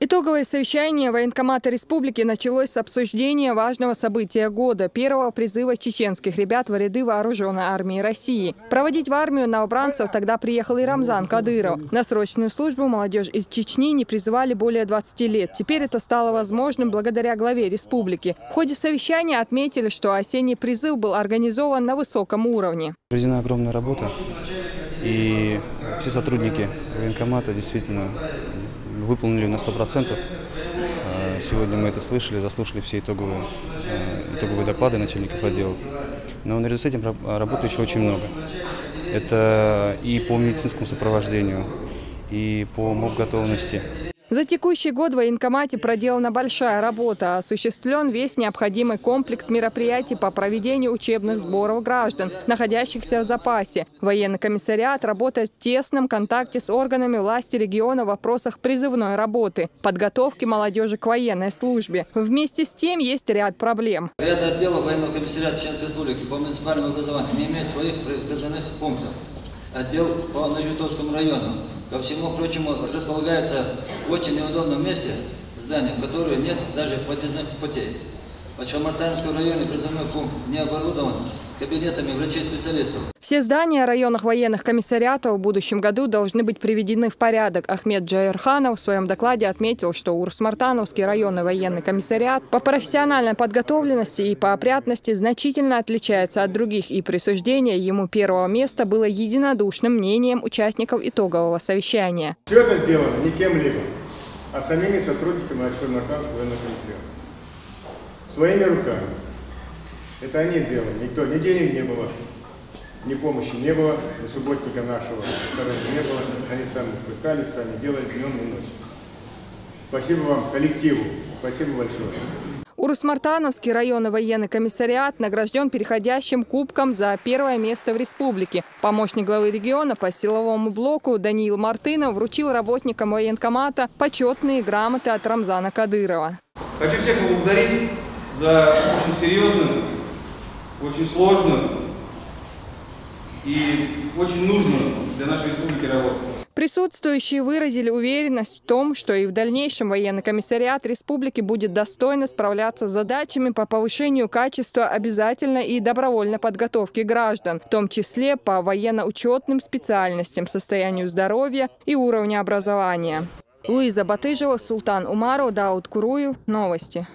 Итоговое совещание военкомата республики началось с обсуждения важного события года – первого призыва чеченских ребят в ряды вооруженной армии России. Проводить в армию новобранцев тогда приехал и Рамзан Кадыров. На срочную службу молодежь из Чечни не призывали более 20 лет. Теперь это стало возможным благодаря главе республики. В ходе совещания отметили, что осенний призыв был организован на высоком уровне. Проведена огромная работа, и все сотрудники военкомата действительно выполнили на 100%. Сегодня мы это слышали, заслушали все итоговые доклады начальников отделов. Но наряду с этим работы еще очень много. Это и по медицинскому сопровождению, и по МОП-готовности. За текущий год в военкомате проделана большая работа. Осуществлен весь необходимый комплекс мероприятий по проведению учебных сборов граждан, находящихся в запасе. Военный комиссариат работает в тесном контакте с органами власти региона в вопросах призывной работы, подготовки молодежи к военной службе. Вместе с тем есть ряд проблем. Ряд отделов военного комиссариата Чеченской Республики по муниципальному образованию не имеют своих призывных пунктов. Отдел по Нажутовскому району, ко всему прочему, располагается в очень неудобном месте, здание, в которое нет даже подъездных путей. В Чалмартайском районе призывной пункт не оборудован кабинетами врачей-специалистов. Все здания районных военных комиссариатов в будущем году должны быть приведены в порядок. Ахмед Джаирханов в своем докладе отметил, что Урус-Мартановский районный военный комиссариат по профессиональной подготовленности и по опрятности значительно отличается от других, и присуждение ему первого места было единодушным мнением участников итогового совещания. Все это сделано не кем-либо, а самими сотрудниками Урус-Мартановского военного комиссариата. Своими руками. Это они сделали. Никто, ни денег не было, ни помощи не было, ни субботника нашего стороны не было. Они сами пытались, сами делали днем и ночью. Спасибо вам, коллективу. Спасибо большое. Урус-Мартановский районный военный комиссариат награжден переходящим кубком за первое место в республике. Помощник главы региона по силовому блоку Даниил Мартынов вручил работникам военкомата почетные грамоты от Рамзана Кадырова. Хочу всех поблагодарить за очень серьезную, очень сложную и очень нужную для нашей республики работу. Присутствующие выразили уверенность в том, что и в дальнейшем военный комиссариат республики будет достойно справляться с задачами по повышению качества обязательной и добровольной подготовки граждан, в том числе по военно-учетным специальностям, состоянию здоровья и уровню образования. Луиза Батыжева, Султан Умаров, Дауд Куруев. Новости.